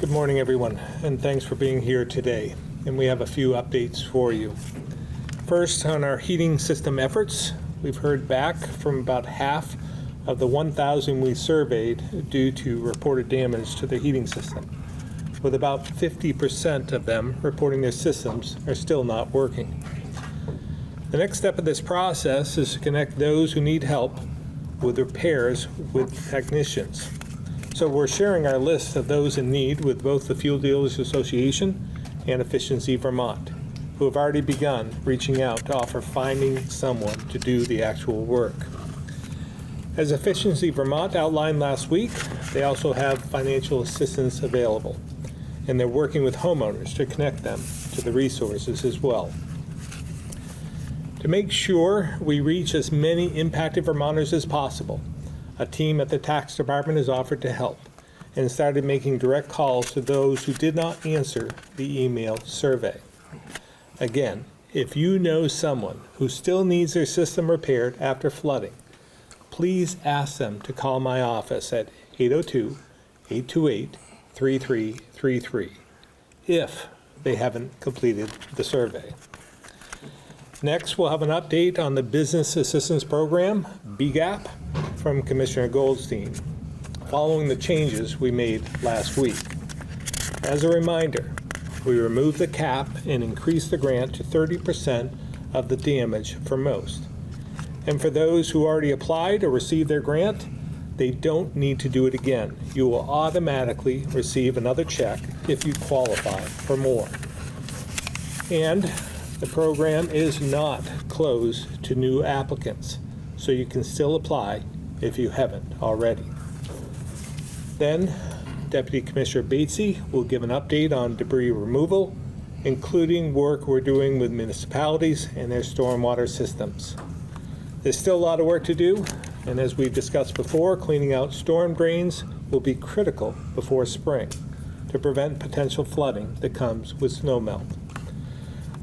Good morning, everyone, and thanks for being here today. And we have a few updates for you. First, on our heating system efforts, we've heard back from about half of the 1,000 we surveyed due to reported damage to the heating system, with about 50% of them reporting their systems are still not working. The next step of this process is to connect those who need help with repairs with technicians. So we're sharing our list of those in need with both the Fuel Dealers Association and Efficiency Vermont, who have already begun reaching out to offer finding someone to do the actual work. As Efficiency Vermont outlined last week, they also have financial assistance available, and they're working with homeowners to connect them to the resources as well. To make sure we reach as many impacted Vermonters as possible, a team at the tax department has offered to help and started making direct calls to those who did not answer the email survey. Again, if you know someone who still needs their system repaired after flooding, please ask them to call my office at 802-828-3333 if they haven't completed the survey. Next, we'll have an update on the Business Assistance Program, BGAP, from Commissioner Goldstein, following the changes we made last week. As a reminder, we removed the cap and increased the grant to 30% of the damage for most. And for those who already applied or received their grant, they don't need to do it again. You will automatically receive another check if you qualify for more. And the program is not closed to new applicants, so you can still apply if you haven't already. Then, Deputy Commissioner Batesy will give an update on debris removal, including work we're doing with municipalities and their stormwater systems. There's still a lot of work to do, and as we've discussed before, cleaning out storm drains will be critical before spring to prevent potential flooding that comes with snowmelt.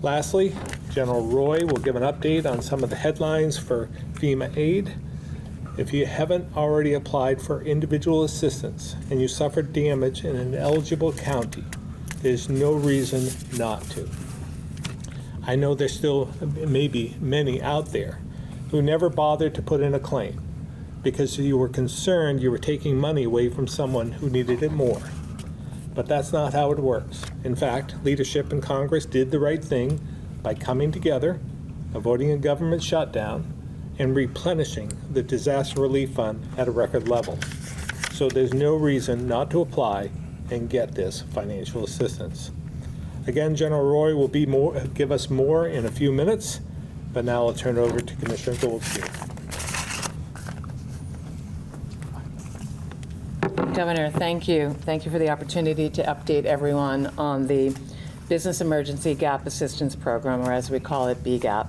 Lastly, General Roy will give an update on some of the headlines for FEMA aid. If you haven't already applied for individual assistance and you suffered damage in an eligible county, there's no reason not to. I know there's still maybe many out there who never bothered to put in a claim because you were concerned you were taking money away from someone who needed it more. But that's not how it works. In fact, leadership in Congress did the right thing by coming together, avoiding a government shutdown, and replenishing the disaster relief fund at a record level. So there's no reason not to apply and get this financial assistance. Again, General Roy will give us more in a few minutes, but now I'll turn it over to Commissioner Goldstein. Governor, thank you. Thank you for the opportunity to update everyone on the Business Emergency Gap Assistance Program, or as we call it, BGAP.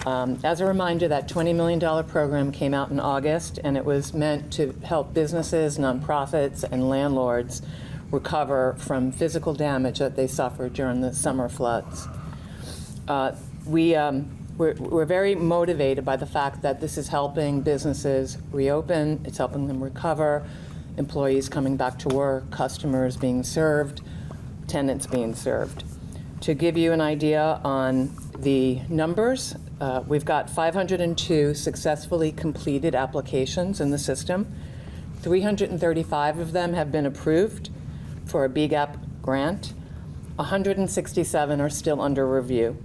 As a reminder, that $20 million program came out in August, and it was meant to help businesses, nonprofits, and landlords recover from physical damage that they suffered during the summer floods. We're very motivated by the fact that this is helping businesses reopen, it's helping them recover, employees coming back to work, customers being served, tenants being served. To give you an idea on the numbers, we've got 502 successfully completed applications in the system. 335 of them have been approved for a BGAP grant. 167 are still under review.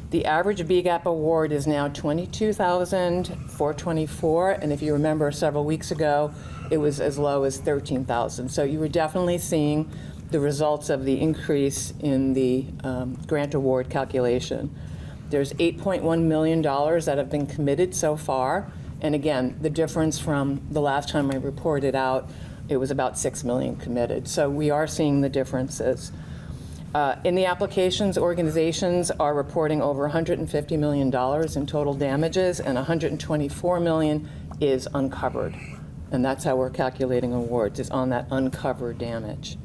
The average BGAP award is now $22,424, and if you remember several weeks ago, it was as low as $13,000. So you were definitely seeing the results of the increase in the grant award calculation. There's $8.1 million that have been committed so far, and again, the difference from the last time I reported out, it was about $6 million committed. So we are seeing the differences. In the applications, organizations are reporting over $150 million in total damages, and $124 million is uncovered. And that's how we're calculating awards, is on that uncovered damage.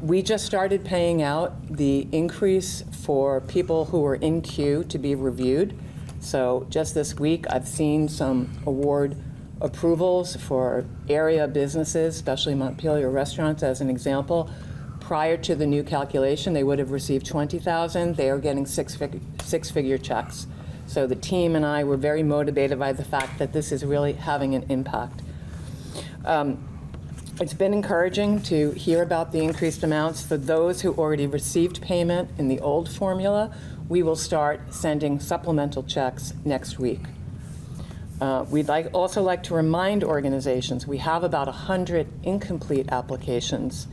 We just started paying out the increase for people who are in queue to be reviewed. So just this week, I've seen some award approvals for area businesses, especially Montpelier restaurants as an example. Prior to the new calculation, they would have received $20,000. They are getting six-figure checks. So the team and I were very motivated by the fact that this is really having an impact. It's been encouraging to hear about the increased amounts. For those who already received payment in the old formula, we will start sending supplemental checks next week. We'd also like to remind organizations, we have about 100 incomplete applications,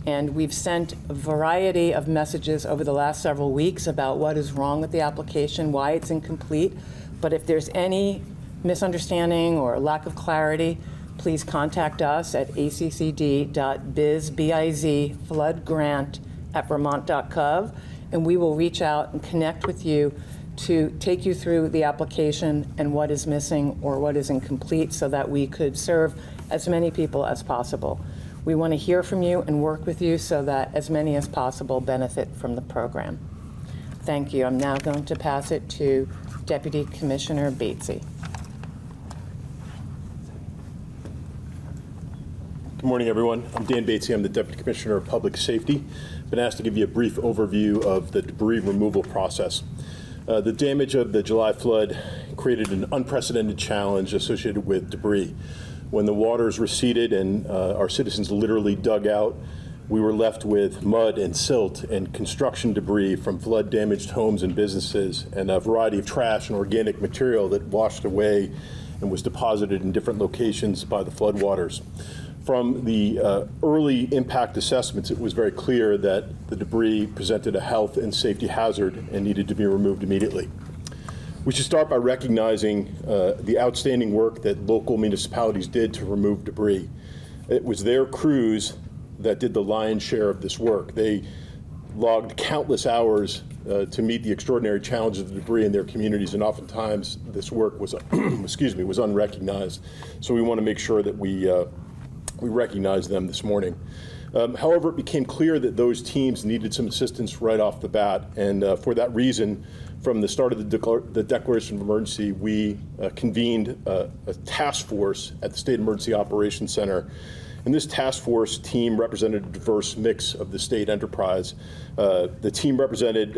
and we've sent a variety of messages over the last several weeks about what is wrong with the application, why it's incomplete. But if there's any misunderstanding or lack of clarity, please contact us at accd.biz floodgrant@vermont.gov, and we will reach out and connect with you to take you through the application and what is missing or what is incomplete so that we could serve as many people as possible. We want to hear from you and work with you so that as many as possible benefit from the program. Thank you. I'm now going to pass it to Deputy Commissioner Batesy. Good morning, everyone. I'm Dan Batesy. I'm the Deputy Commissioner of Public Safety. I've been asked to give you a brief overview of the debris removal process. The damage of the July flood created an unprecedented challenge associated with debris. When the waters receded and our citizens literally dug out, we were left with mud and silt and construction debris from flood-damaged homes and businesses, and a variety of trash and organic material that washed away and was deposited in different locations by the floodwaters. From the early impact assessments, it was very clear that the debris presented a health and safety hazard and needed to be removed immediately. We should start by recognizing the outstanding work that local municipalities did to remove debris. It was their crews that did the lion's share of this work. They logged countless hours to meet the extraordinary challenges of debris in their communities, and oftentimes this work was, was unrecognized. So we want to make sure that we recognize them this morning. However, it became clear that those teams needed some assistance right off the bat, and for that reason, from the start of the Declaration of Emergency, we convened a task force at the State Emergency Operations Center. And this task force team represented a diverse mix of the state enterprise. The team represented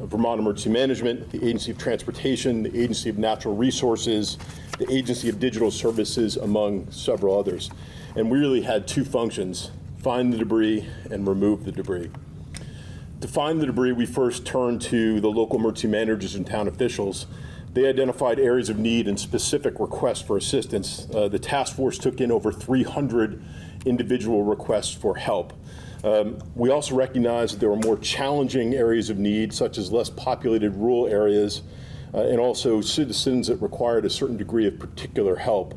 Vermont Emergency Management, the Agency of Transportation, the Agency of Natural Resources, the Agency of Digital Services, among several others. And we really had two functions: find the debris and remove the debris. To find the debris, we first turned to the local emergency managers and town officials. They identified areas of need and specific requests for assistance. The task force took in over 300 individual requests for help. We also recognized that there were more challenging areas of need, such as less populated rural areas, and also citizens that required a certain degree of particular help.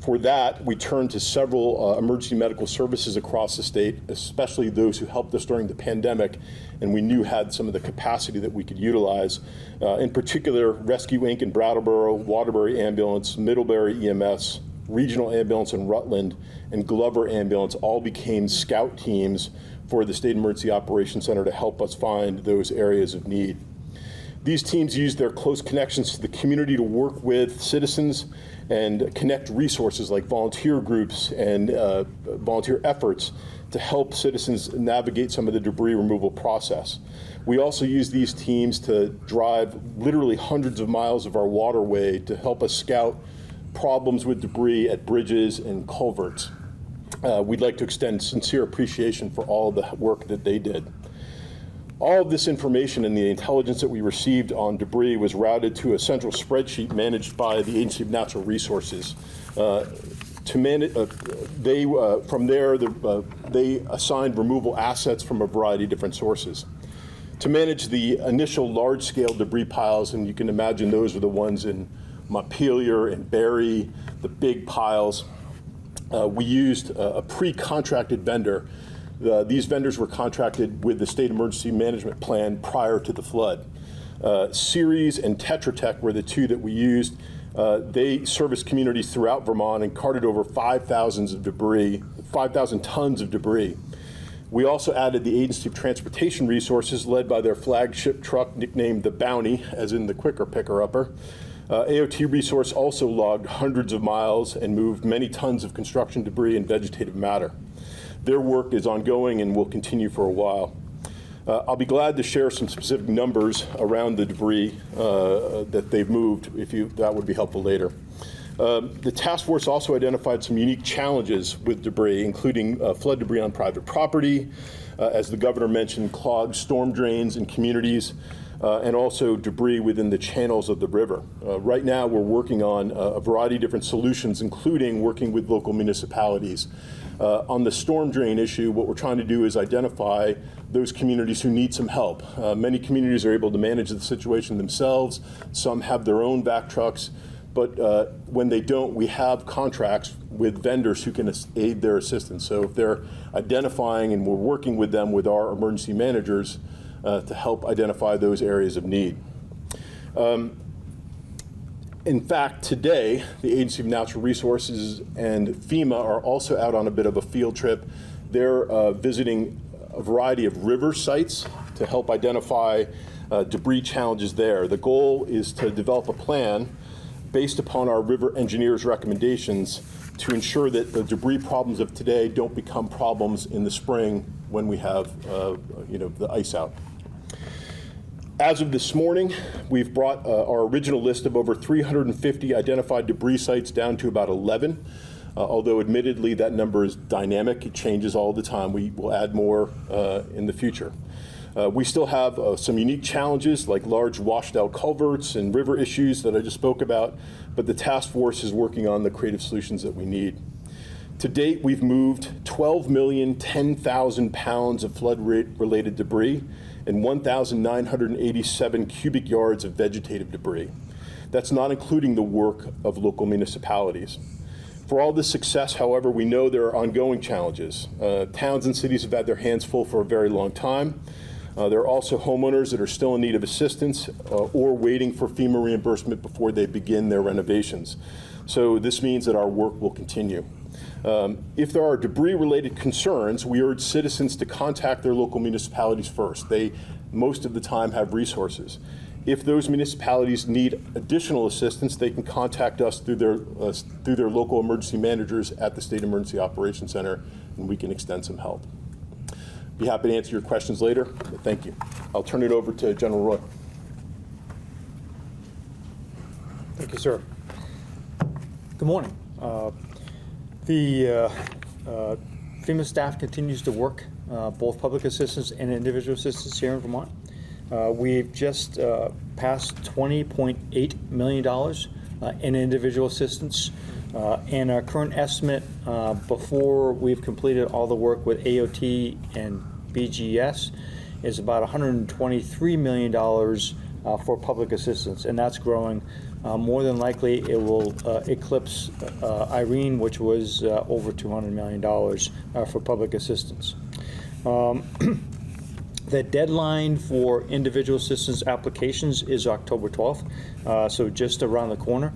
For that, we turned to several emergency medical services across the state, especially those who helped us during the pandemic and we knew had some of the capacity that we could utilize. In particular, Rescue Inc. in Brattleboro, Waterbury Ambulance, Middlebury EMS, Regional Ambulance in Rutland, and Glover Ambulance all became scout teams for the State Emergency Operations Center to help us find those areas of need. These teams used their close connections to the community to work with citizens and connect resources like volunteer groups and volunteer efforts to help citizens navigate some of the debris removal process. We also use these teams to drive literally hundreds of miles of our waterway to help us scout problems with debris at bridges and culverts. We'd like to extend sincere appreciation for all the work that they did. All of this information and the intelligence that we received on debris was routed to a central spreadsheet managed by the Agency of Natural Resources. From there, they assigned removal assets from a variety of different sources. To manage the initial large-scale debris piles, and you can imagine those are the ones in Montpelier and Barre, the big piles, we used a pre-contracted vendor. These vendors were contracted with the State Emergency Management Plan prior to the flood. Ceres and Tetra Tech were the two that we used. They serviced communities throughout Vermont and carted over 5,000 tons of debris. We also added the Agency of Transportation Resources, led by their flagship truck nicknamed the Bounty, as in the quicker picker-upper. AOT Resource also logged hundreds of miles and moved many tons of construction debris and vegetative matter. Their work is ongoing and will continue for a while. I'll be glad to share some specific numbers around the debris that they've moved, if that would be helpful later. The task force also identified some unique challenges with debris, including flood debris on private property, as the governor mentioned, clogged storm drains in communities, and also debris within the channels of the river. Right now, we're working on a variety of different solutions, including working with local municipalities. On the storm drain issue, what we're trying to do is identify those communities who need some help. Many communities are able to manage the situation themselves. Some have their own back trucks. But when they don't, we have contracts with vendors who can aid their assistance. So if they're identifying, and we're working with them with our emergency managers to help identify those areas of need. In fact, today, the Agency of Natural Resources and FEMA are also out on a bit of a field trip. They're visiting a variety of river sites to help identify debris challenges there. The goal is to develop a plan based upon our river engineers' recommendations to ensure that the debris problems of today don't become problems in the spring when we have the ice out. As of this morning, we've brought our original list of over 350 identified debris sites down to about 11. Although admittedly that number is dynamic, it changes all the time. We will add more in the future. We still have some unique challenges like large washed out culverts and river issues that I just spoke about, but the task force is working on the creative solutions that we need. To date, we've moved 12,010,000 pounds of flood-related debris and 1,987 cubic yards of vegetative debris. That's not including the work of local municipalities. For all this success, however, we know there are ongoing challenges. Towns and cities have had their hands full for a very long time. There are also homeowners that are still in need of assistance or waiting for FEMA reimbursement before they begin their renovations. So this means that our work will continue. If there are debris-related concerns, we urge citizens to contact their local municipalities first. They, most of the time, have resources. If those municipalities need additional assistance, they can contact us through their local emergency managers at the State Emergency Operations Center, and we can extend some help. Be happy to answer your questions later, but thank you. I'll turn it over to General Roy. Thank you, sir. Good morning. The FEMA staff continues to work both public assistance and individual assistance here in Vermont. We've just passed $20.8 million in individual assistance, and our current estimate before we've completed all the work with AOT and BGS is about $123 million for public assistance, and that's growing. More than likely, it will eclipse Irene, which was over $200 million for public assistance. The deadline for individual assistance applications is October 12th, so just around the corner.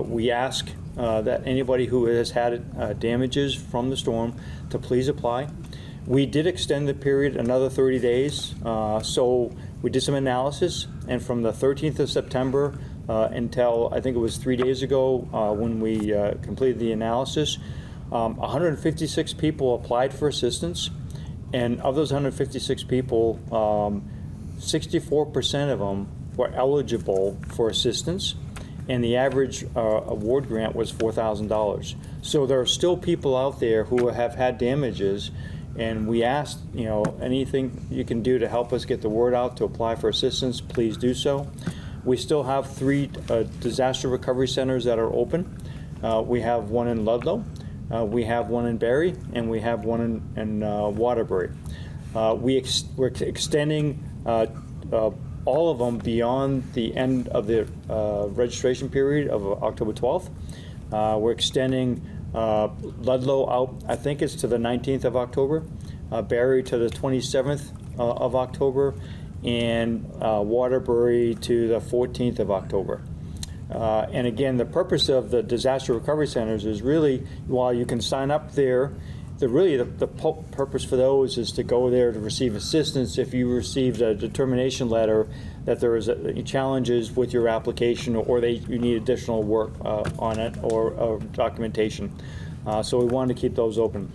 We ask that anybody who has had damages from the storm to please apply. We did extend the period another 30 days, so we did some analysis, and from the 13th of September until I think it was 3 days ago when we completed the analysis, 156 people applied for assistance. And of those 156 people, 64% of them were eligible for assistance, and the average award grant was $4,000. So there are still people out there who have had damages, and we asked, anything you can do to help us get the word out to apply for assistance, please do so. We still have 3 disaster recovery centers that are open. We have one in Ludlow. We have one in Barrie, and we have one in Waterbury. We're extending all of them beyond the end of the registration period of October 12th. We're extending Ludlow out, I think it's to the 19th of October, Barrie to the 27th of October, and Waterbury to the 14th of October. And again, the purpose of the disaster recovery centers is really, while you can sign up there, the purpose for those is to go there to receive assistance if you received a determination letter that there is challenges with your application, or you need additional work on it, or documentation. So we wanted to keep those open.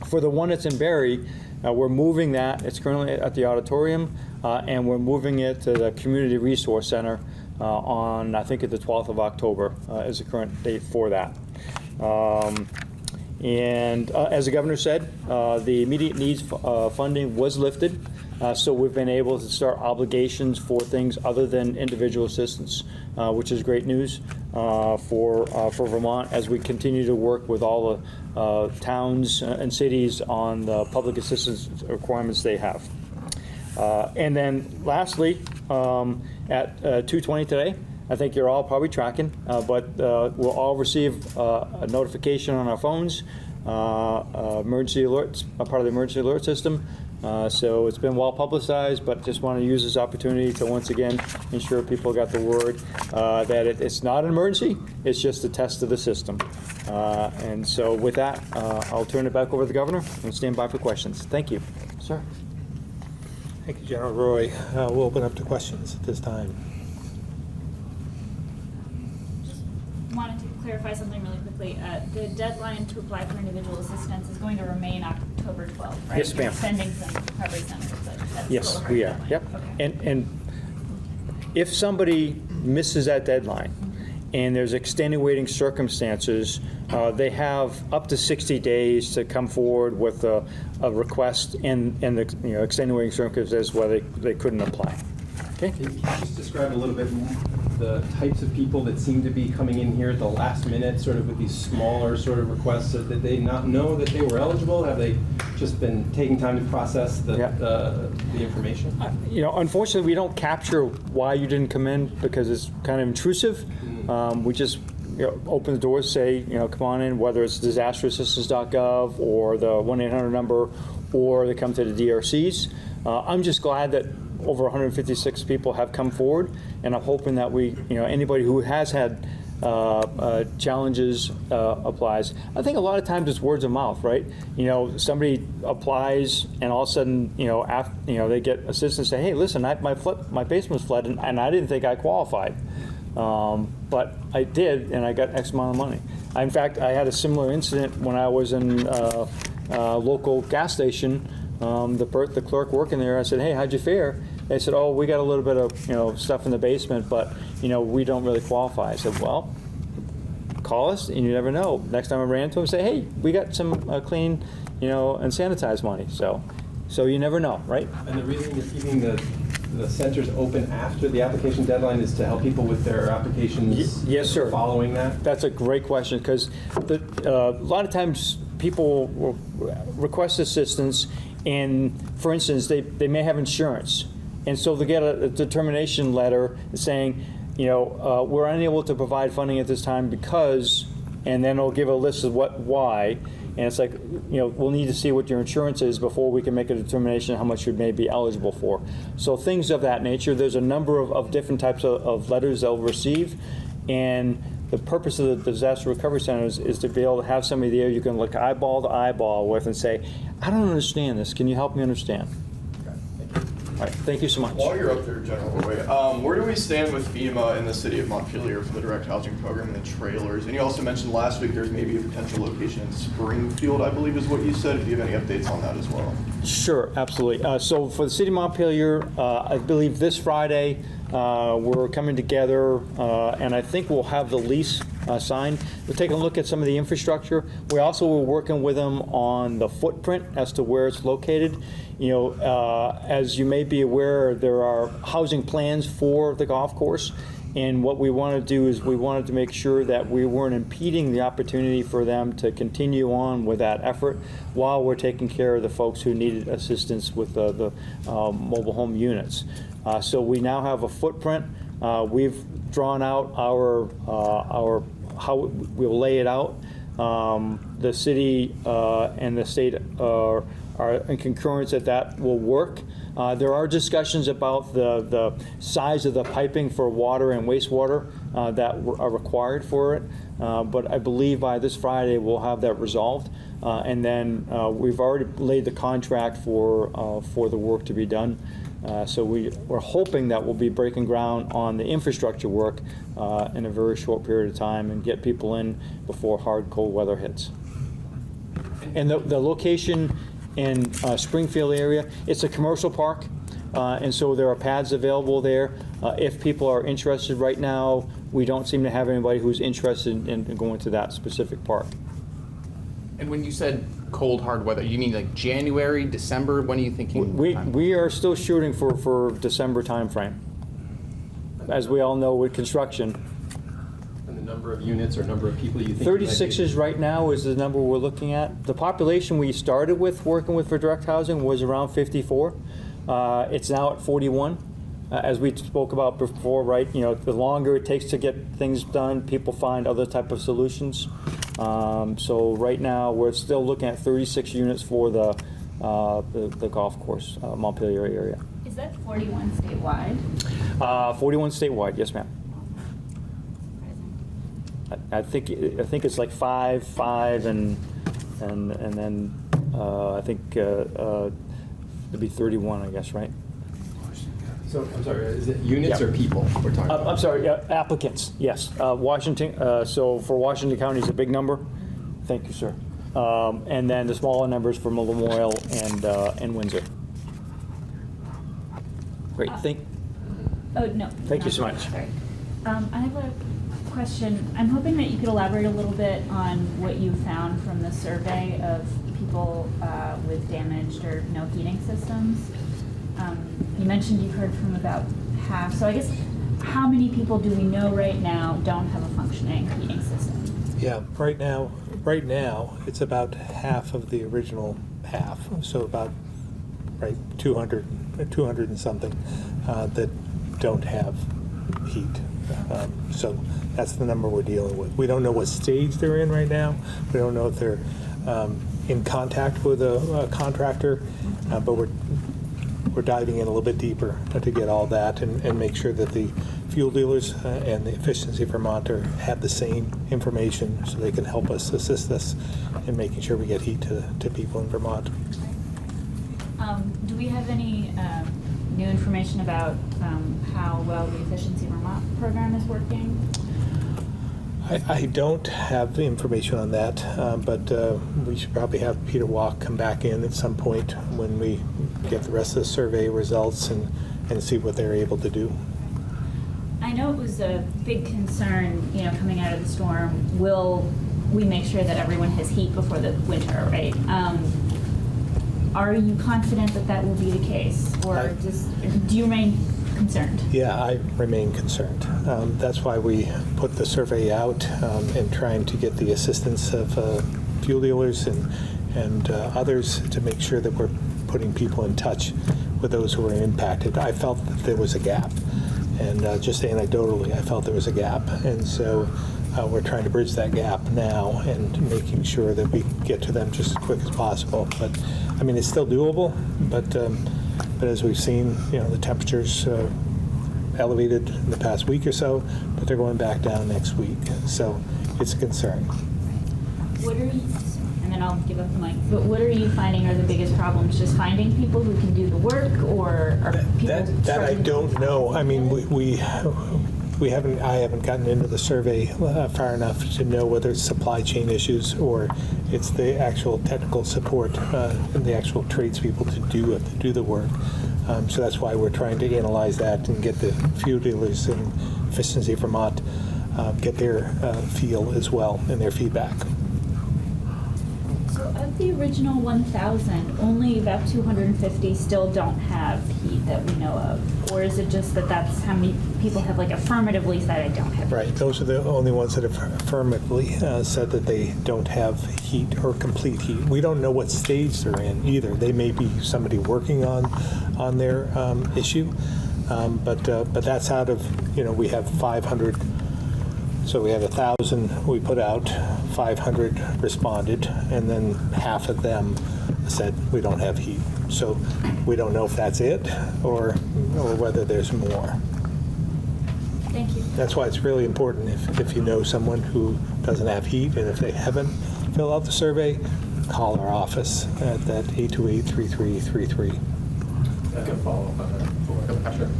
For the one that's in Barry, we're moving that. It's currently at the auditorium, and we're moving it to the Community Resource Center on, I think, the 12th of October is the current date for that. And as the governor said, the immediate needs funding was lifted, so we've been able to start obligations for things other than individual assistance, which is great news for Vermont as we continue to work with all the towns and cities on the public assistance requirements they have. And then lastly, at 2:20 today, I think you're all probably tracking, but we'll all receive a notification on our phones, emergency alerts, a part of the emergency alert system. So it's been well publicized, but just want to use this opportunity to once again ensure people got the word that it's not an emergency, it's just a test of the system. And so with that, I'll turn it back over to the governor and stand by for questions. Thank you. Sir. Thank you, General Roy. We'll open up to questions at this time. Wanted to clarify something really quickly. The deadline to apply for individual assistance is going to remain October 12th, right? Yes, ma'am. You're sending some recovery centers, but that's Yes, still a hard we are. deadline. Yep. Okay. And if somebody misses that deadline and there's extenuating circumstances, they have up to 60 days to come forward with a request and the extenuating circumstances where they couldn't apply. Okay. Can you just describe a little bit the types of people that seem to be coming in here at the last minute, sort of with these smaller sort of requests? Did they not know that they were eligible? Have they just been taking time to process the information? Unfortunately, we don't capture why you didn't come in because it's kind of intrusive. We just open the doors, say, come on in, whether it's disasterassistance.gov or the 1-800 number, or they come to the DRCs. I'm just glad that over 156 people have come forward, and I'm hoping that anybody who has had challenges applies. I think a lot of times it's words of mouth, right? Somebody applies, and all of a sudden, they get assistance. Say, hey, listen, my basement's flooded, and I didn't think I qualified, but I did, and I got X amount of money. In fact, I had a similar incident when I was in a local gas station. The clerk working there, I said, hey, how'd you fare? They said, oh, we got a little bit of stuff in the basement, but we don't really qualify. I said, well, call us, and you never know. Next time I ran into them, say, hey, we got some clean, and sanitized money. So you never know, right? And the reason you're keeping the centers open after the application deadline is to help people with their applications. Yes, sir. Following that. That's a great question, because a lot of times people will request assistance, and for instance, they may have insurance. And so they get a determination letter saying, we're unable to provide funding at this time because, and then it'll give a list of why. And it's like, we'll need to see what your insurance is before we can make a determination how much you may be eligible for. So things of that nature. There's a number of different types of letters they'll receive. And the purpose of the disaster recovery centers is to be able to have somebody there you can look eyeball to eyeball with and say, I don't understand this. Can you help me understand? All right, thank you so much. While you're up there, General Roy, where do we stand with FEMA in the city of Montpelier for the direct housing program and the trailers? And you also mentioned last week there's maybe a potential location in Springfield, I believe is what you said. If you have any updates on that as well. Sure, absolutely. So for the city of Montpelier, I believe this Friday, we're coming together, and I think we'll have the lease signed. We're taking a look at some of the infrastructure. We also were working with them on the footprint as to where it's located. As you may be aware, there are housing plans for the golf course. And what we want to do is we wanted to make sure that we weren't impeding the opportunity for them to continue on with that effort while we're taking care of the folks who needed assistance with the mobile home units. So we now have a footprint. We've drawn out our how we'll lay it out. The city and the state are are in concurrence that that will work. There are discussions about the size of the piping for water and wastewater that are required for it, but I believe by this Friday we'll have that resolved. And then we've already laid the contract for the work to be done. So we're hoping that we'll be breaking ground on the infrastructure work in a very short period of time and get people in before hard, cold weather hits. And the location in Springfield area, it's a commercial park, and so there are pads available there. If people are interested right now, we don't seem to have anybody who's interested in going to that specific park. And when you said cold, hard weather, you mean like January, December? When are you thinking? We are still shooting for December timeframe. As we all know with construction, And the number of units or number of people you think? 36s right now is the number we're looking at. The population we started with working with for direct housing was around 54. It's now at 41. As we spoke about before, right? You know, the longer it takes to get things done, people find other type of solutions. So right now we're still looking at 36 units for the golf course, Montpelier area. Is that 41 statewide? 41 statewide, yes, ma'am. I think it's like five, and then I think it'd be 31, I guess, right? So, I'm sorry, is it units Yeah. or people we're talking about? I'm sorry, applicants, yes. Washington, so for Washington County is a big number. Thank you, sir. And then the smaller numbers for Memorial and Windsor. Great, Oh, no. Thank you not so yet, much. Sorry. I have a question. I'm hoping that you could elaborate a little bit on what you found from the survey of people with damaged or no heating systems. You mentioned you've heard from about half. So I guess how many people do we know right now don't have a functioning heating system? Yeah, right now, it's about half of the original half, so about, 200 and something that don't have heat. So that's the number we're dealing with. We don't know what stage they're in right now. We don't know if they're in contact with a contractor, but we're diving in a little bit deeper to get all that and make sure that the fuel dealers and the Efficiency Vermont have the same information so they can help us, assist us in making sure we get heat to people in Vermont. Do we have any new information about how well the Efficiency Vermont program is working? I don't have the information on that, but we should probably have Peter Walk come back in at some point when we get the rest of the survey results and see what they're able to do. I know it was a big concern, coming out of the storm. Will we make sure that everyone has heat before the winter, right? Are you confident that that will be the case, or do you remain concerned? Yeah, I remain concerned. That's why we put the survey out and trying to get the assistance of fuel dealers and others to make sure that we're putting people in touch with those who are impacted. I felt that there was a gap, and just anecdotally, I felt there was a gap, and so we're trying to bridge that gap now and making sure that we get to them just as quick as possible. But I mean, it's still doable, but as we've seen, the temperatures elevated in the past week or so, but they're going back down next week. So it's a concern. What are you, and then I'll give up the mic, but what are you finding are the biggest problems? Just finding people who can do the work, or are people That I struggling? don't know. I mean, I haven't gotten into the survey far enough to know whether it's supply chain issues or it's the actual technical support and the actual tradespeople to do the work. So that's why we're trying to analyze that and get the fuel dealers and Efficiency Vermont get their feel as well and their feedback. So of the original 1,000, only about 250 still don't have heat that we know of? Or is it just that that's how many people have affirmatively said I don't have heat? Right, those are the only ones that have affirmatively said that they don't have heat or complete heat. We don't know what stage they're in either. They may be somebody working on their issue, but that's out of, we have 500. So we had 1,000 we put out, 500 responded, and then half of them said we don't have heat. So we don't know if that's it or whether there's more. Thank you. That's why it's really important if you know someone who doesn't have heat, and if they haven't filled out the survey, call our office at that 828-3333. I can follow up on that. Sure.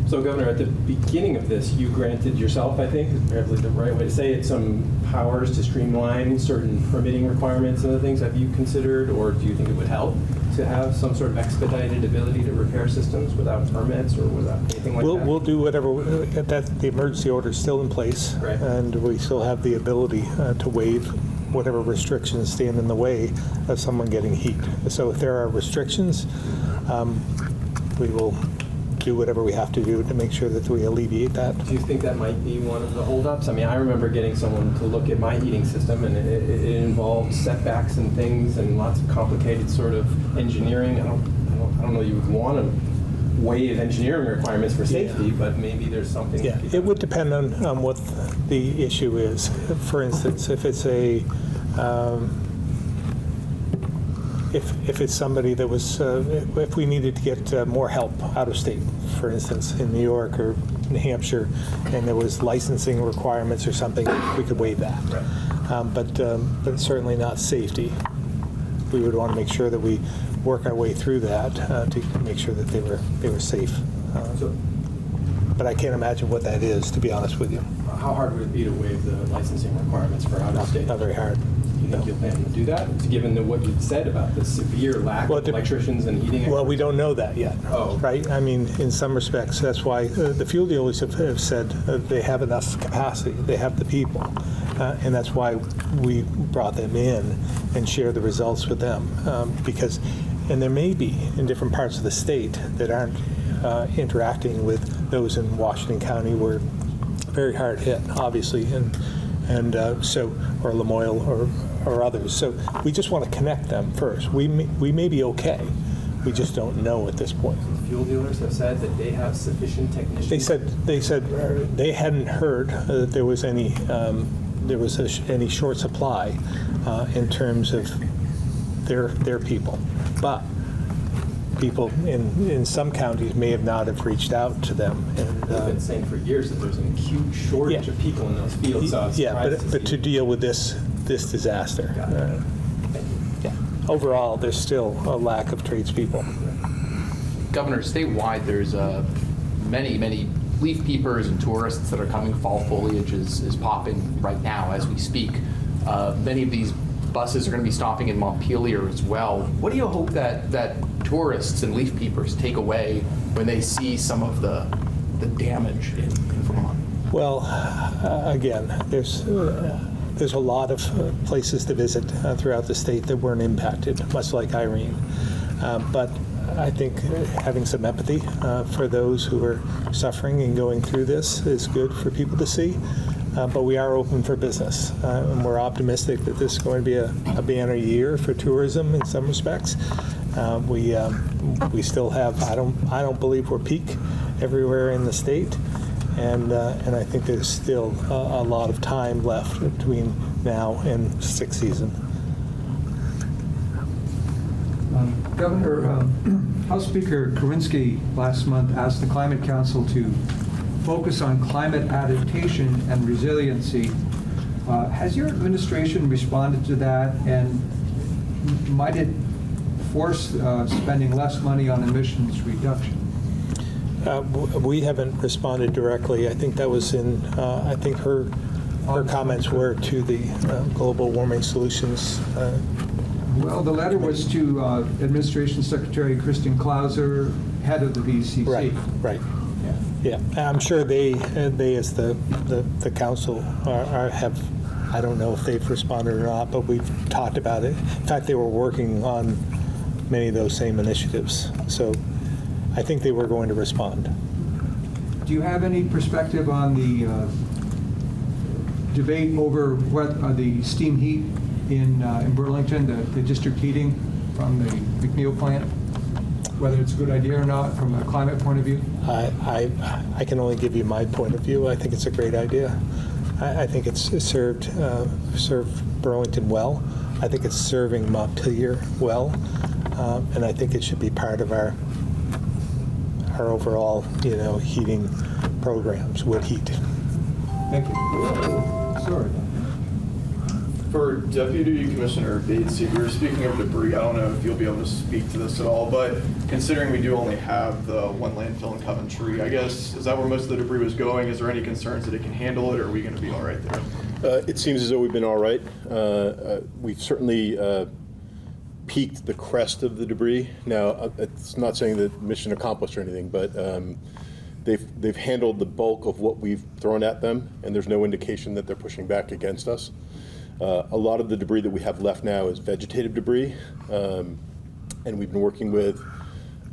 So, Governor, at the beginning of this, you granted yourself, I think, is probably the right way to say it, some powers to streamline certain permitting requirements and other things. Have you considered, or do you think it would help to have some sort of expedited ability to repair systems without permits or without anything like that? We'll do whatever, the emergency order is still in place, Right. and we still have the ability to waive whatever restrictions stand in the way of someone getting heat. So if there are restrictions, we will do whatever we have to do to make sure that we alleviate that. Do you think that might be one of the holdups? I mean, I remember getting someone to look at my heating system, and it involved setbacks and things and lots of complicated sort of engineering. I don't know you would want to waive engineering requirements for safety, but maybe there's something. Yeah, it would depend on what the issue is. For instance, if it's a if it's somebody that was, if we needed to get more help out of state, for instance, in New York or New Hampshire, and there was licensing requirements or something, we could waive that. Right. But certainly not safety. We would want to make sure that we work our way through that to make sure that they were safe. But I can't imagine what that is, to be honest with you. How hard would it be to waive the licensing requirements for out of state? Not very hard. Do you think you'll plan to do that, given what you said about the severe lack of electricians and heating? Well, we don't know that yet, Oh. right? I mean, in some respects, that's why the fuel dealers have said they have enough capacity, they have the people, and that's why we brought them in and share the results with them. Because, and there may be in different parts of the state that aren't interacting with those in Washington County, were very hard hit, obviously, and so, or Lamoille or others. So we just want to connect them first. We may be okay. We just don't know at this point. Fuel dealers have said that they have sufficient technicians. They said they hadn't heard that there was any any short supply in terms of their people, but people in some counties may have not have reached out to them. And They've been saying for years that there's an acute shortage of people in those fields. So I was surprised but to deal with this disaster. Got it. Thank you. Yeah. Overall, there's still a lack of tradespeople. Governor, statewide, there's many leaf peepers and tourists that are coming. Fall foliage is popping right now as we speak. Many of these buses are going to be stopping in Montpelier as well. What do you hope that tourists and leaf peepers take away when they see some of the damage in Vermont? Well, again, there's a lot of places to visit throughout the state that weren't impacted, much like Irene. But I think having some empathy for those who are suffering and going through this is good for people to see. But we are open for business, and we're optimistic that this is going to be a banner year for tourism in some respects. We still have, I don't believe we're peak everywhere in the state, and I think there's still a lot of time left between now and sixth season. Governor, House Speaker Karinsky last month asked the Climate Council to focus on climate adaptation and resiliency. Has your administration responded to that, and might it force spending less money on emissions reduction? We haven't responded directly. I think that was in, I think her comments were to the Global Warming Solutions. Well, the letter was to Administration Secretary Kristen Klauser, head of the VCC. Right. Yeah, I'm sure they as the council have, I don't know if they've responded or not, but we've talked about it. In fact, they were working on many of those same initiatives. So I think they were going to respond. Do you have any perspective on the debate over what the steam heat in Burlington, the district heating from the McNeil plant? Whether it's a good idea or not from a climate point of view? I can only give you my point of view. I think it's a great idea. I think it's served Burlington well. I think it's serving Montpelier well, and I think it should be part of our overall, heating programs, wood heat. Thank you. Sorry. For Deputy Commissioner Bates, we were speaking of debris. I don't know if you'll be able to speak to this at all, but considering we do only have the one landfill in Coventry, I guess, is that where most of the debris was going? Is there any concerns that it can handle it, or are we going to be all right there? It seems as though we've been all right. We've certainly peaked the crest of the debris. Now, it's not saying that mission accomplished or anything, but they've handled the bulk of what we've thrown at them, and there's no indication that they're pushing back against us. A lot of the debris that we have left now is vegetative debris, and we've been working with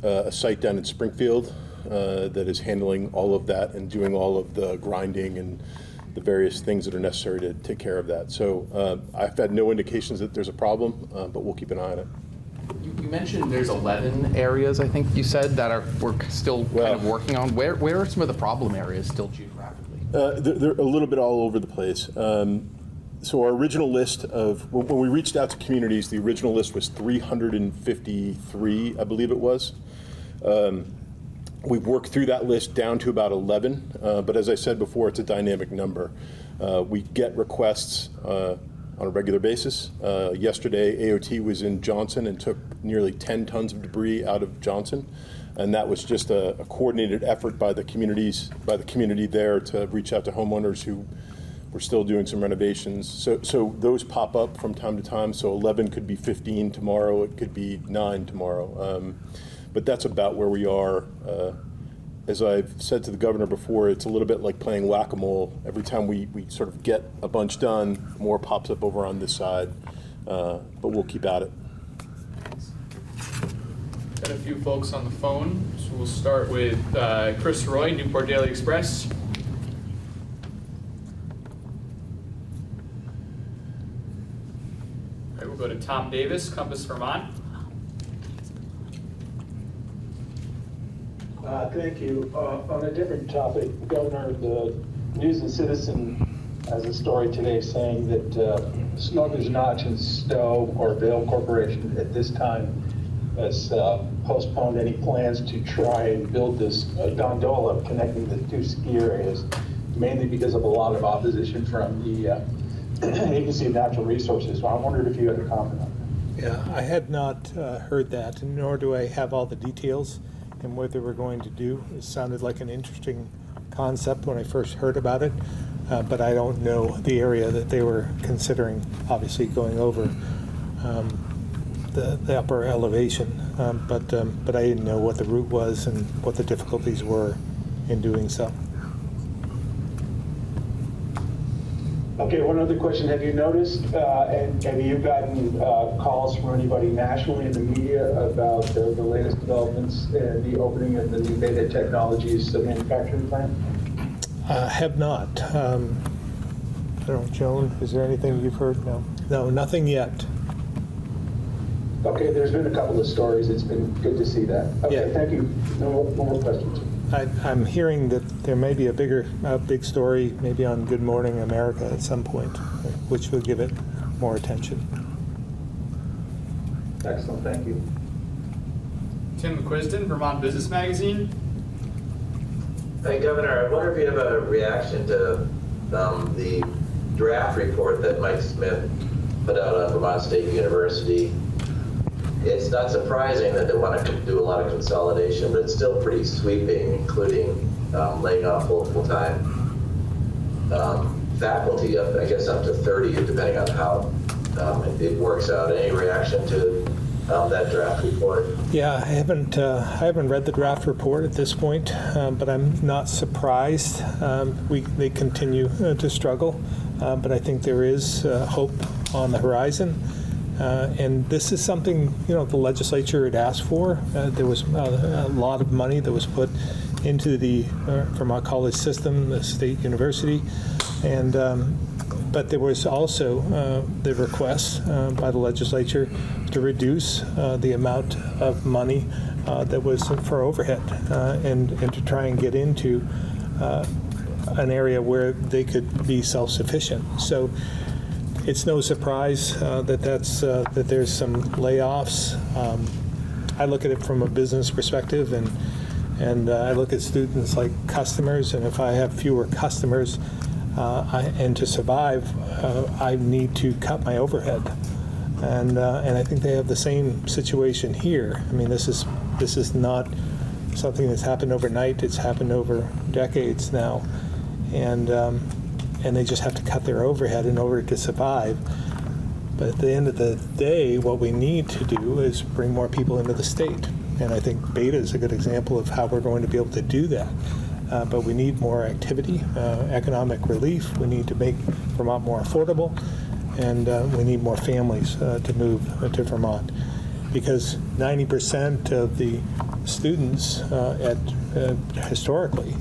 a site down in Springfield that is handling all of that and doing all of the grinding and the various things that are necessary to take care of that. So I've had no indications that there's a problem, but we'll keep an eye on it. You mentioned there's 11 areas, I think you said, that we're still kind of working on. Where are some of the problem areas still geographically? They're a little bit all over the place. So our original list of, when we reached out to communities, the original list was 353, I believe it was. We've worked through that list down to about 11, but as I said before, it's a dynamic number. We get requests on a regular basis. Yesterday, AOT was in Johnson and took nearly 10 tons of debris out of Johnson, and that was just a coordinated effort by the community there to reach out to homeowners who were still doing some renovations. So those pop up from time to time. So 11 could be 15 tomorrow. It could be 9 tomorrow. But that's about where we are. As I've said to the governor before, it's a little bit like playing whack-a-mole. Every time we sort of get a bunch done, more pops up over on this side. But we'll keep at it. Got a few folks on the phone. So we'll start with Chris Roy, Newport Daily Express. All right, we'll go to Tom Davis, Compass, Vermont. Thank you. On a different topic, Governor, the News and Citizen has a story today saying that Smuggler's Notch and Stowe, or Vail Corporation at this time, has postponed any plans to try and build this gondola connecting the two ski areas, mainly because of a lot of opposition from the Agency of Natural Resources. So I wondered if you had a comment on that. Yeah, I had not heard that, nor do I have all the details and what they were going to do. It sounded like an interesting concept when I first heard about it, but I don't know the area that they were considering, obviously going over the upper elevation, but I didn't know what the route was and what the difficulties were in doing so. Okay, one other question. Have you noticed, and have you gotten calls from anybody nationally in the media about the latest developments and the opening of the new Beta Technologies manufacturing plant? Have not. I don't know, Joan, is there anything you've heard? No. No, nothing yet. Okay, there's been a couple of stories. It's been good to see that. Okay, Yeah. thank you. No more questions. I'm hearing that there may be a big story, maybe on Good Morning America at some point, which would give it more attention. Excellent, thank you. Tim McQuiston, Vermont Business Magazine. Hey, Governor, I wonder if you have a reaction to the draft report that Mike Smith put out on Vermont State University. It's not surprising that they want to do a lot of consolidation, but it's still pretty sweeping, including laying off full-time faculty, I guess up to 30, depending on how it works out. Any reaction to that draft report? Yeah, I haven't read the draft report at this point, but I'm not surprised. They continue to struggle, but I think there is hope on the horizon. And this is something, the legislature had asked for. There was a lot of money that was put into the Vermont college system, the state university, and but there was also the request by the legislature to reduce the amount of money that was for overhead and to try and get into an area where they could be self-sufficient. So It's no surprise that there's some layoffs. I look at it from a business perspective, and I look at students like customers, and if I have fewer customers and to survive, I need to cut my overhead. And I think they have the same situation here. I mean, this is not something that's happened overnight. It's happened over decades now, and they just have to cut their overhead in order to survive. But at the end of the day, what we need to do is bring more people into the state. And I think Beta is a good example of how we're going to be able to do that. But we need more activity, economic relief. We need to make Vermont more affordable. And we need more families to move to Vermont. Because 90% of the students historically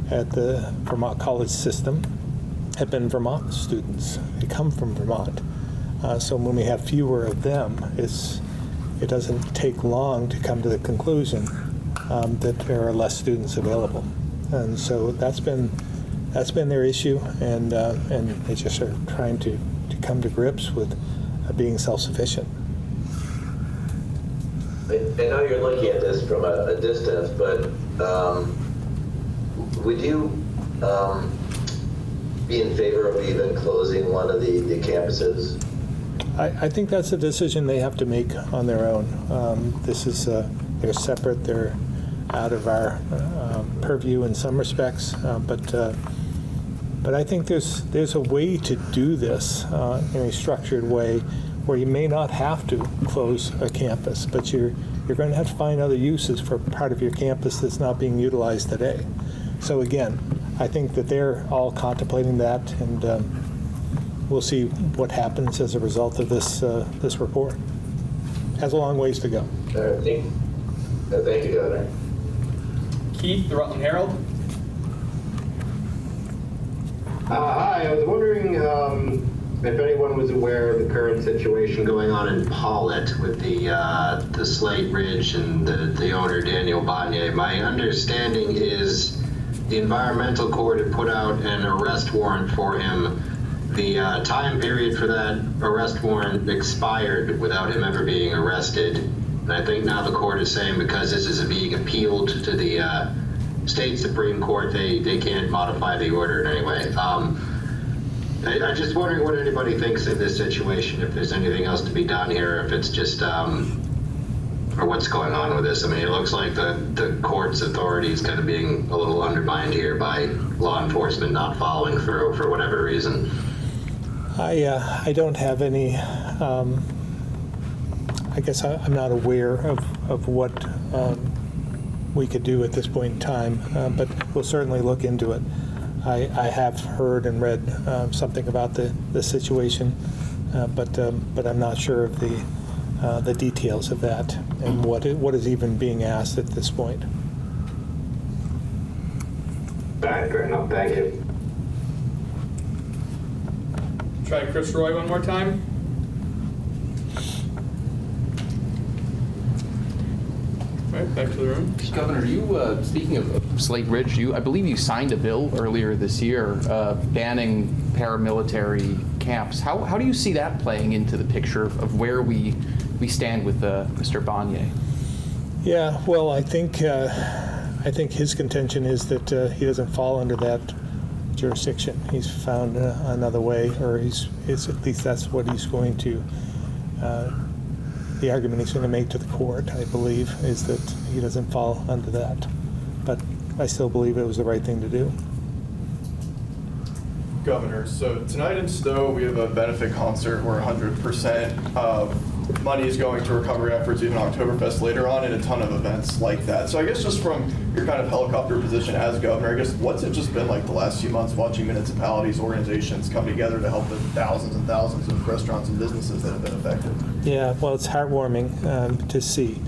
at the Vermont college system have been Vermont students. They come from Vermont. So when we have fewer of them, it doesn't take long to come to the conclusion that there are less students available. And so that's been their issue, and they just are trying to come to grips with being self-sufficient. I know you're looking at this from a distance, but would you be in favor of even closing one of the campuses? I think that's a decision they have to make on their own. They're separate. They're out of our purview in some respects, but I think there's a way to do this in a structured way where you may not have to close a campus, but you're going to have to find other uses for part of your campus that's not being utilized today. So again, I think that they're all contemplating that, and we'll see what happens as a result of this report. Has a long ways to go. Thank you, Governor. Keith, the Rutland Herald. Hi, I was wondering if anyone was aware of the current situation going on in Paulet with the Slate Ridge and the owner, Daniel Bonnier. My understanding is the environmental court had put out an arrest warrant for him. The time period for that arrest warrant expired without him ever being arrested. And I think now the court is saying because this is being appealed to the state Supreme Court, they can't modify the order in any way. I'm just wondering what anybody thinks of this situation, if there's anything else to be done here, if it's just, or what's going on with this. I mean, it looks like the court's authority is kind of being a little undermined here by law enforcement not following through for whatever reason. I don't have any, I guess I'm not aware of what we could do at this point in time, but we'll certainly look into it. I have heard and read something about the situation, but I'm not sure of the details of that and what is even being asked at this point. All right, fair enough. Thank you. Try Chris Roy one more time. Right, back to the room. Governor, you, speaking of Slate Ridge, I believe you signed a bill earlier this year banning paramilitary camps. How do you see that playing into the picture of where we stand with Mr. Bonnier? Yeah, well, I think his contention is that he doesn't fall under that jurisdiction. He's found another way, or at least that's what he's going to. The argument he's going to make to the court, I believe, is that he doesn't fall under that. But I still believe it was the right thing to do. Governor, so tonight in Stowe, we have a benefit concert where 100% of money is going to recovery efforts, even Oktoberfest later on, and a ton of events like that. So I guess just from your kind of helicopter position as governor, I guess what's it just been like the last few months watching municipalities, organizations come together to help the thousands and thousands of restaurants and businesses that have been affected? Yeah, well, it's heartwarming to see.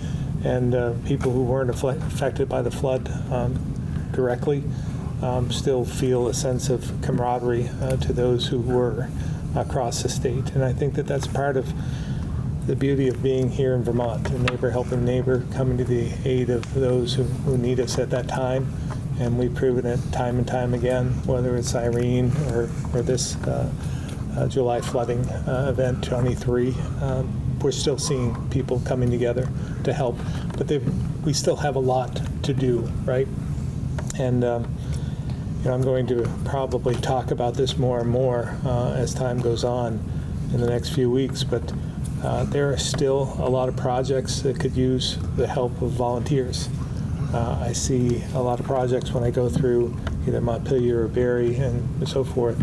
And people who weren't affected by the flood directly still feel a sense of camaraderie to those who were across the state. And I think that that's part of the beauty of being here in Vermont, a neighbor helping neighbor, coming to the aid of those who need us at that time. And we've proven it time and time again, whether it's Irene or this July flooding event 23. We're still seeing people coming together to help, but we still have a lot to do, right? And I'm going to probably talk about this more and more as time goes on in the next few weeks, but there are still a lot of projects that could use the help of volunteers. I see a lot of projects when I go through either Montpelier or Barrie and so forth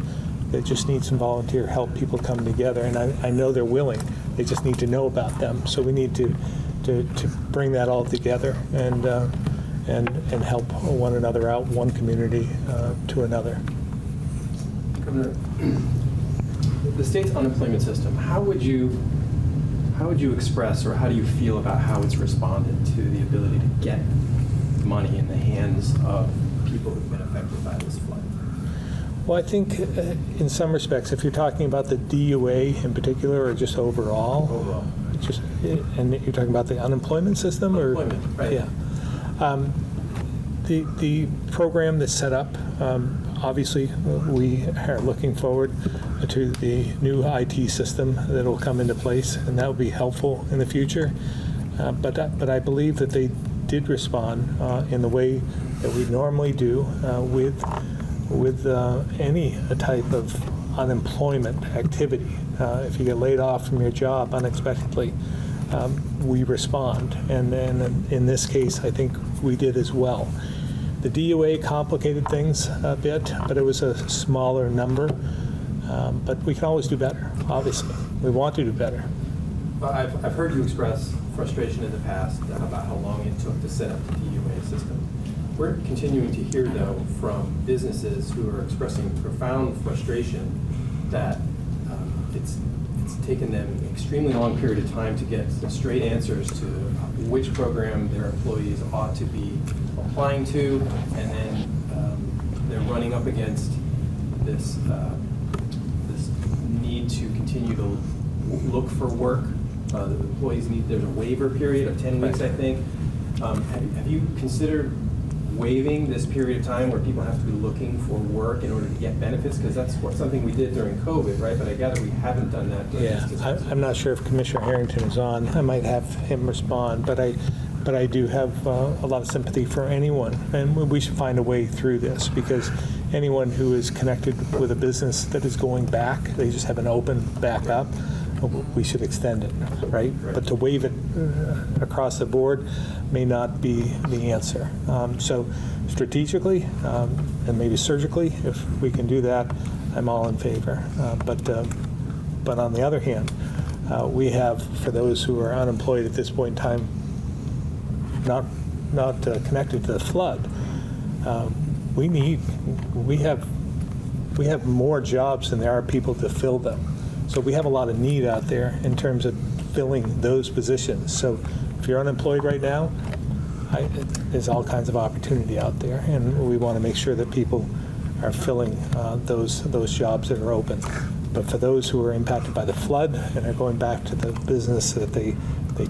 that just need some volunteer help, people come together, and I know they're willing. They just need to know about them. So we need to bring that all together and help one another out, one community to another. Governor, the state's unemployment system, how would you express, or how do you feel about how it's responded to the ability to get money in the hands of people who've been affected by this flood? Well, I think in some respects, if you're talking about the DUA in particular, or just overall, and you're talking about the unemployment system, Unemployment, right. Yeah. The program that's set up, obviously, we are looking forward to the new IT system that will come into place, and that will be helpful in the future. But I believe that they did respond in the way that we normally do with any type of unemployment activity. If you get laid off from your job unexpectedly, we respond. And in this case, I think we did as well. The DUA complicated things a bit, but it was a smaller number. But we can always do better, obviously. We want to do better. Well, I've heard you express frustration in the past about how long it took to set up the DUA system. We're continuing to hear, though, from businesses who are expressing profound frustration that it's taken them an extremely long period of time to get straight answers to which program their employees ought to be applying to, and then they're running up against this need to continue to look for work. The employees there's a waiver period of 10 weeks, I think. Have you considered waiving this period of time where people have to be looking for work in order to get benefits? Because that's something we did during COVID, right? But I gather we haven't done that. Yeah, I'm not sure if Commissioner Harrington is on. I might have him respond, but I do have a lot of sympathy for anyone, and we should find a way through this, because anyone who is connected with a business that is going back, they just haven't opened back up, we should extend it, right? But to waive it across the board may not be the answer. So strategically and maybe surgically, if we can do that, I'm all in favor. But on the other hand, we have, for those who are unemployed at this point in time, not connected to the flood, we have more jobs than there are people to fill them. So we have a lot of need out there in terms of filling those positions. So if you're unemployed right now, there's all kinds of opportunity out there, and we want to make sure that people are filling those jobs that are open. But for those who are impacted by the flood and are going back to the business that they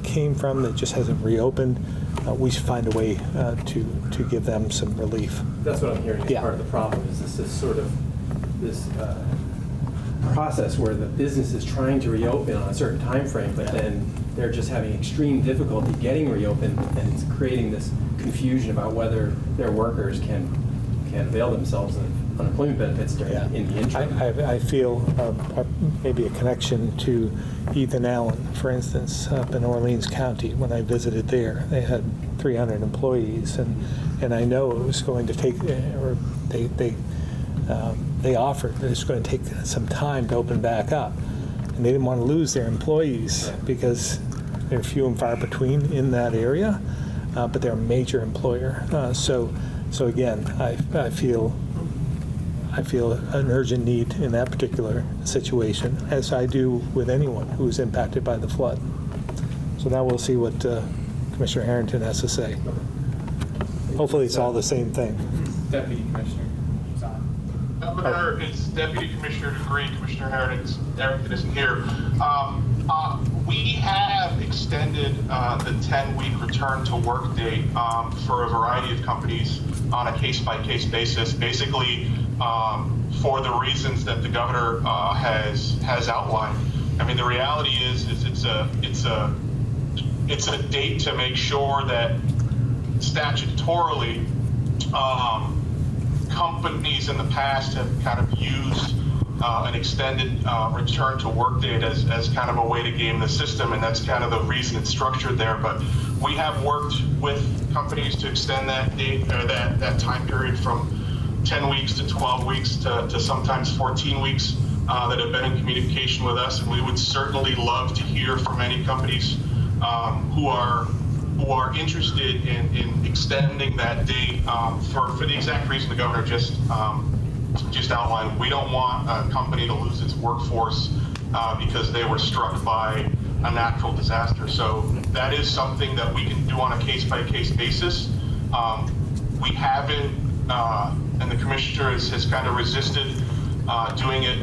came from that just hasn't reopened, we should find a way to give them some relief. That's what I'm hearing as part of the problem, is this sort of this process where the business is trying to reopen on a certain time frame, but then they're just having extreme difficulty getting reopened, and it's creating this confusion about whether their workers can avail themselves of unemployment benefits in the interim. I feel maybe a connection to Ethan Allen, for instance, up in Orleans County. When I visited there, they had 300 employees, and I know it was going to take, or they offered that it's going to take some time to open back up, and they didn't want to lose their employees because they're few and far between in that area, but they're a major employer. So again, I feel an urgent need in that particular situation, as I do with anyone who is impacted by the flood. So now we'll see what Commissioner Harrington has to say. Hopefully it's all the same thing. Deputy Commissioner. Governor, it's Deputy Commissioner DeGree. Commissioner Harrington isn't here. We have extended the 10-week return to work date for a variety of companies on a case-by-case basis. Basically, for the reasons that the governor has outlined. I mean, the reality is it's a date to make sure that statutorily companies in the past have kind of used an extended return to work date as kind of a way to game the system, and that's kind of the reason it's structured there. But we have worked with companies to extend that date or that time period from 10 weeks to 12 weeks to sometimes 14 weeks that have been in communication with us, and we would certainly love to hear from any companies who are interested in extending that date for the exact reason the governor just outlined. We don't want a company to lose its workforce because they were struck by a natural disaster. So that is something that we can do on a case-by-case basis. We haven't, and the commissioner has kind of resisted doing it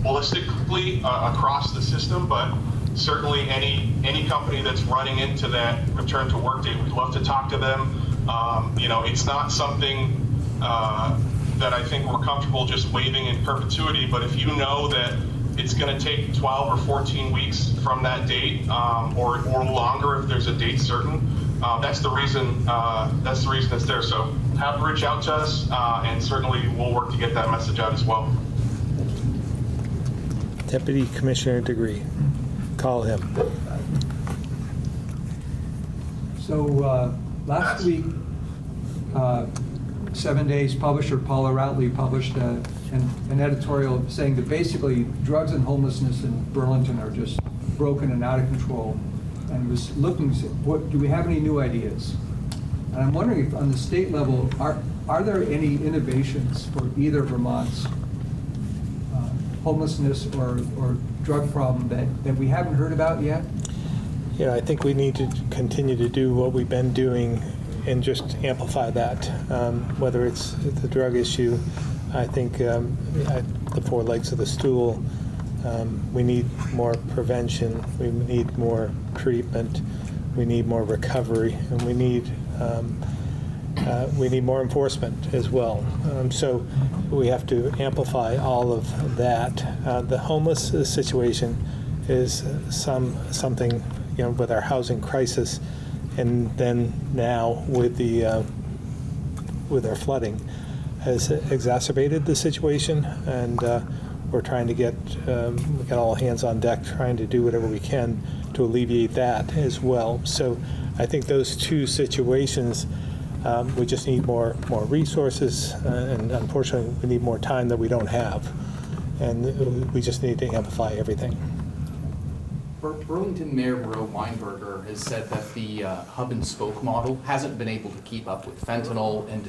holistically across the system, but certainly any company that's running into that return to work date, we'd love to talk to them. It's not something that I think we're comfortable just waiving in perpetuity, but if you know that it's going to take 12 or 14 weeks from that date, or longer if there's a date certain, that's the reason it's there. So have them reach out to us, and certainly we'll work to get that message out as well. Deputy Commissioner Degree, call him. So last week, 7 Days publisher Paula Routley published an editorial saying that basically drugs and homelessness in Burlington are just broken and out of control, and was looking to do we have any new ideas? And I'm wondering if on the state level, are there any innovations for either Vermont's homelessness or drug problem that we haven't heard about yet? I think we need to continue to do what we've been doing and just amplify that. Whether it's the drug issue, I think the four legs of the stool, we need more prevention, we need more treatment, we need more recovery, and we need more enforcement as well. So we have to amplify all of that. The homeless situation is something, with our housing crisis, and then now with our flooding, has exacerbated the situation, and we're trying to get all hands on deck, trying to do whatever we can to alleviate that as well. So I think those two situations, we just need more resources, and unfortunately we need more time that we don't have, and we just need to amplify everything. Burlington Mayor Bro Weinberger has said that the hub and spoke model hasn't been able to keep up with fentanyl and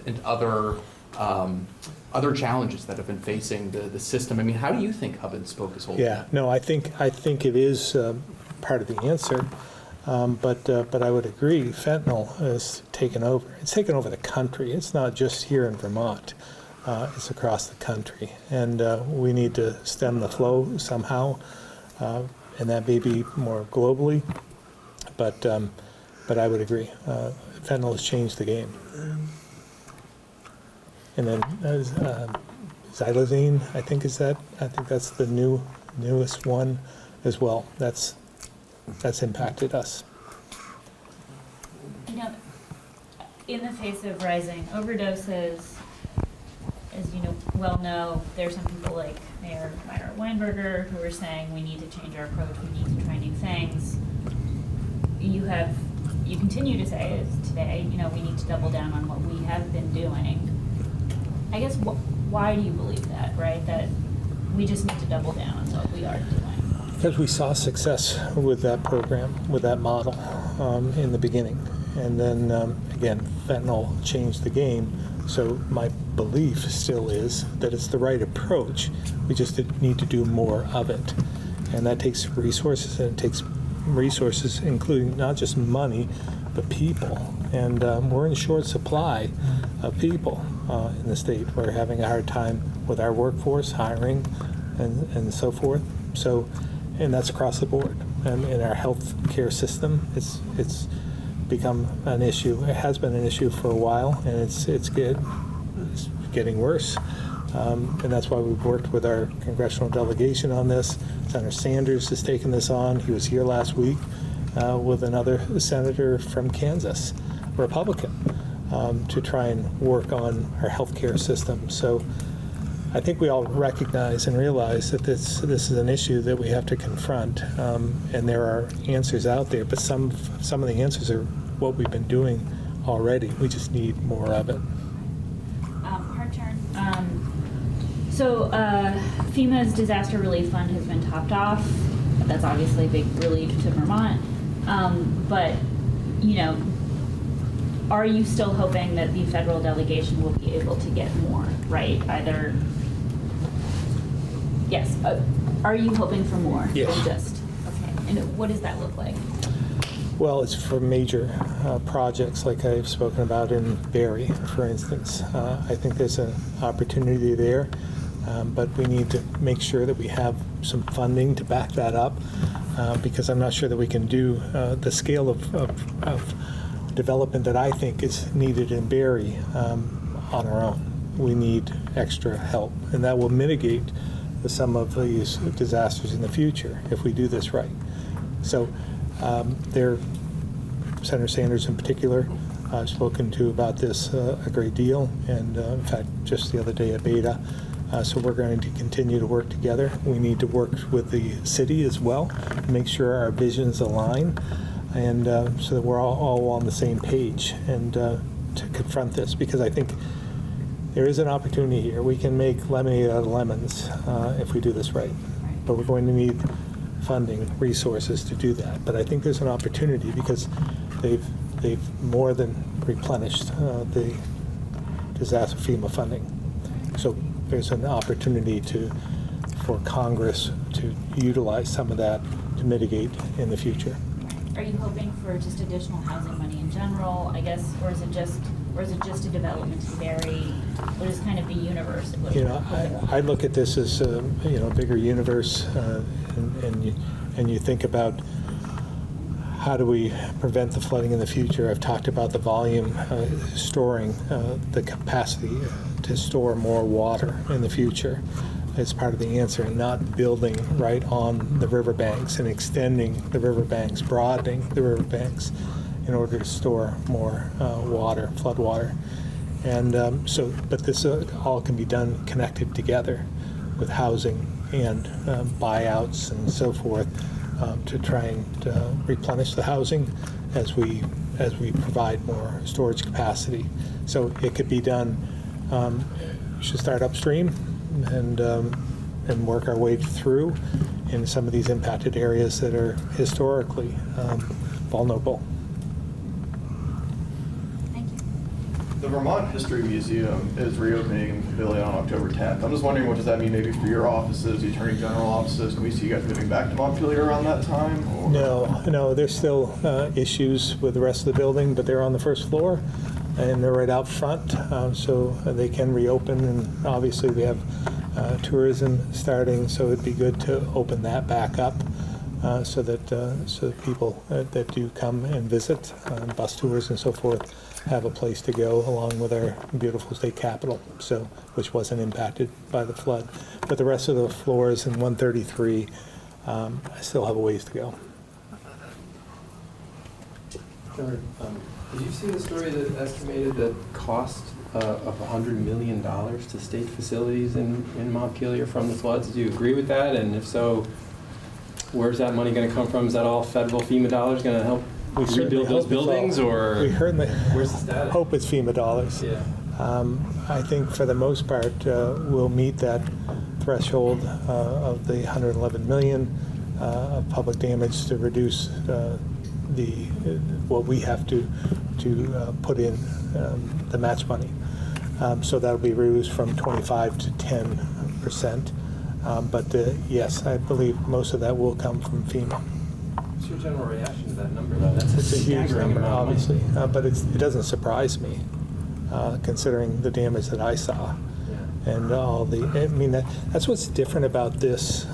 other challenges that have been facing the system. I mean, how do you think hub and spoke is holding? Yeah, no, I think it is part of the answer, but I would agree. Fentanyl has taken over. It's taken over the country. It's not just here in Vermont. It's across the country, and we need to stem the flow somehow. And that may be more globally, but I would agree. Fentanyl has changed the game. And then xylazine, I think that's the newest one as well. That's impacted us. In the face of rising overdoses, as you well know, there's some people like Mayor Weinberger who are saying we need to change our approach, we need to try new things. You continue to say is today, we need to double down on what we have been doing. I guess why do you believe that, right? That we just need to double down on what we are doing? Because we saw success with that program, with that model in the beginning. And then, again, fentanyl changed the game. So my belief still is that it's the right approach. We just need to do more of it. And that takes resources, and it takes resources including not just money, but people. And we're in short supply of people in the state. We're having a hard time with our workforce, hiring, and so forth. So, and that's across the board. And in our health care system, it's become an issue. It has been an issue for a while, and it's getting worse. And that's why we've worked with our congressional delegation on this. Senator Sanders has taken this on. He was here last week with another senator from Kansas, Republican, to try and work on our healthcare system. So I think we all recognize and realize that this is an issue that we have to confront, and there are answers out there, but some of the answers are what we've been doing already. We just need more of it. Hard turn. So FEMA's disaster relief fund has been topped off. That's obviously a big relief to Vermont. But, you know, are you still hoping that the federal delegation will be able to get more, right? Either, yes, are you hoping for more? Yes. Or just, okay. And what does that look like? Well, it's for major projects like I've spoken about in Barrie, for instance. I think there's an opportunity there, but we need to make sure that we have some funding to back that up, because I'm not sure that we can do the scale of development that I think is needed in Barrie on our own. We need extra help, and that will mitigate some of these disasters in the future if we do this right. So Senator Sanders in particular, I've spoken to about this a great deal, and in fact, just the other day at Beta. So we're going to continue to work together. We need to work with the city as well to make sure our visions align, and so that we're all on the same page, and to confront this, because I think there is an opportunity here. We can make lemonade out of lemons if we do this right, but we're going to need funding, resources to do that. But I think there's an opportunity because they've more than replenished the disaster FEMA funding. So there's an opportunity for Congress to utilize some of that to mitigate in the future. Are you hoping for just additional housing money in general, I guess, or is it just a development to Barrie? What is kind of the universe? You know, I look at this as a bigger universe, and you think about how do we prevent the flooding in the future. I've talked about the volume, storing the capacity to store more water in the future as part of the answer, and not building right on the riverbanks and extending the riverbanks, broadening the riverbanks in order to store more water, flood water. And but this all can be done connected together with housing and buyouts and so forth, to try and replenish the housing as we provide more storage capacity. So it could be done. We should start upstream and work our way through in some of these impacted areas that are historically vulnerable. The Vermont History Museum is reopening in Pavilion on October 10th. I'm just wondering, what does that mean maybe for your offices, the Attorney General offices? Can we see you guys moving back to Montpelier around that time? Or? No, there's still issues with the rest of the building, but they're on the first floor and they're right out front, so they can reopen. And obviously we have tourism starting, so it'd be good to open that back up. So that people that do come and visit, bus tours and so forth, have a place to go along with our beautiful state capitol, which wasn't impacted by the flood. But the rest of the floors in 133 still have a ways to go. Did you see the story that estimated the cost of $100 million to state facilities in Montpelier from the floods? Do you agree with that? And if so, where's that money going to come from? Is that all federal FEMA dollars going to help rebuild those buildings, or where's the status? Hope it's FEMA dollars. Yeah. I think for the most part we'll meet that threshold of the $111 million of public damage to reduce what we have to put in the match money. So that'll be reduced from 25 to 10%. But yes, I believe most of that will come from FEMA. What's your general reaction to that number, though? That's It's a huge number, obviously, but it doesn't surprise me, considering the damage that I saw, and all the. I mean, that's what's different about this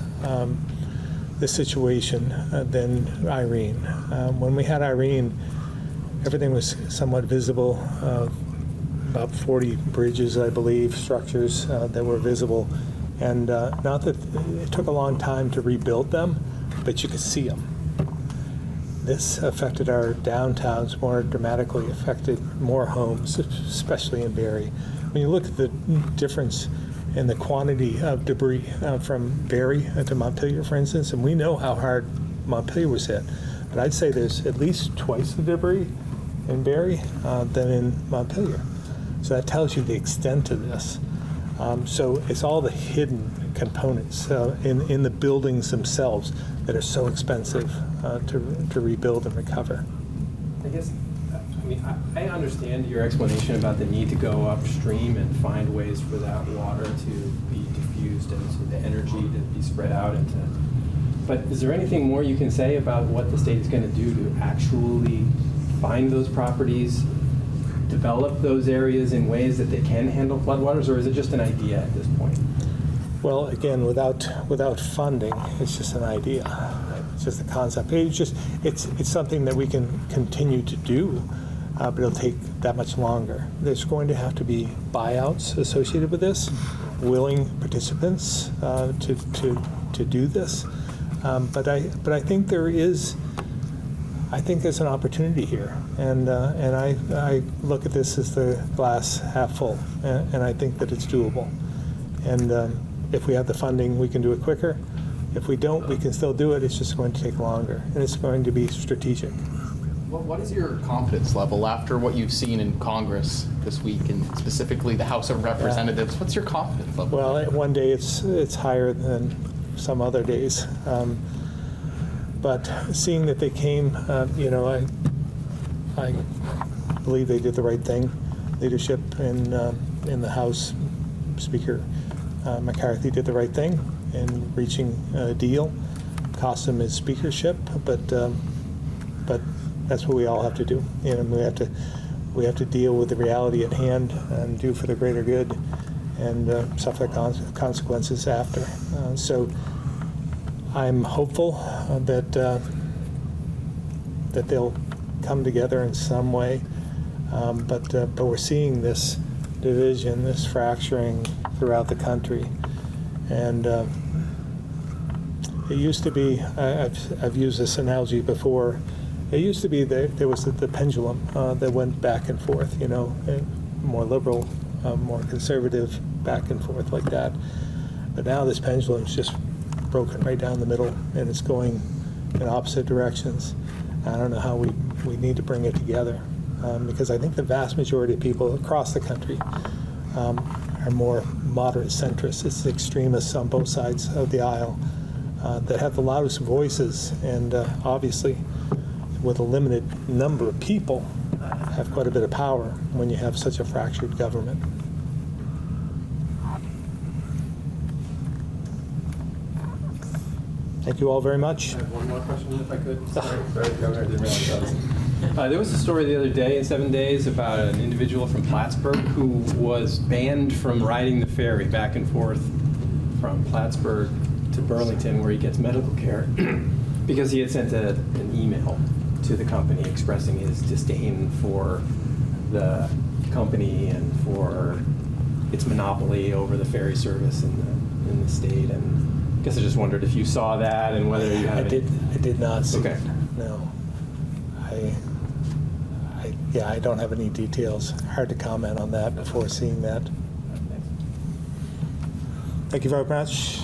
situation than Irene. When we had Irene, everything was somewhat visible about 40 bridges, I believe, structures that were visible. And not that it took a long time to rebuild them, but you could see them. This affected our downtowns more dramatically, affected more homes, especially in Barrie. When you look at the difference in the quantity of debris from Barrie to Montpelier, for instance, and we know how hard Montpelier was hit, but I'd say there's at least twice the debris in Barrie than in Montpelier. So that tells you the extent of this. So it's all the hidden components in the buildings themselves that are so expensive to rebuild and recover. I guess, I mean, I understand your explanation about the need to go upstream and find ways for that water to be diffused and so the energy to be spread out into. But is there anything more you can say about what the state is going to do to actually find those properties, develop those areas in ways that they can handle floodwaters, or is it just an idea at this point? Well, again, without funding, it's just an idea. It's just a concept. It's something that we can continue to do, but it'll take that much longer. There's going to have to be buyouts associated with this, willing participants to do this. But I think there's an opportunity here, and I look at this as the glass half full, and I think that it's doable. And if we have the funding, we can do it quicker. If we don't, we can still do it. It's just going to take longer, and it's going to be strategic. What is your confidence level after what you've seen in Congress this week, and specifically the House of Representatives? What's your confidence level? Well, one day it's higher than some other days. But seeing that they came, I believe they did the right thing. Leadership in the House, Speaker McCarthy did the right thing in reaching a deal. Cost him his speakership, but that's what we all have to do. We have to deal with the reality at hand and do for the greater good, and suffer consequences after. So I'm hopeful that they'll come together in some way, but we're seeing this division, this fracturing throughout the country, and it used to be. I've used this analogy before. It used to be that there was the pendulum that went back and forth, more liberal, more conservative, back and forth like that. But now this pendulum's just broken right down the middle, and it's going in opposite directions. I don't know how we need to bring it together, because I think the vast majority of people across the country are more moderate centrists. It's the extremists on both sides of the aisle that have the loudest voices, and obviously with a limited number of people have quite a bit of power when you have such a fractured government. Thank you all very much. I have one more question, if I could. Sorry, Governor, I didn't realize that was... there was a story the other day in 7 Days about an individual from Plattsburgh who was banned from riding the ferry back and forth from Plattsburgh to Burlington, where he gets medical care, because he had sent an email to the company expressing his disdain for the company and for its monopoly over the ferry service in the state. And I guess I just wondered if you saw that and whether you had I did not see Okay. it. No. I don't have any details. Hard to comment on that before seeing that. Thank you very much.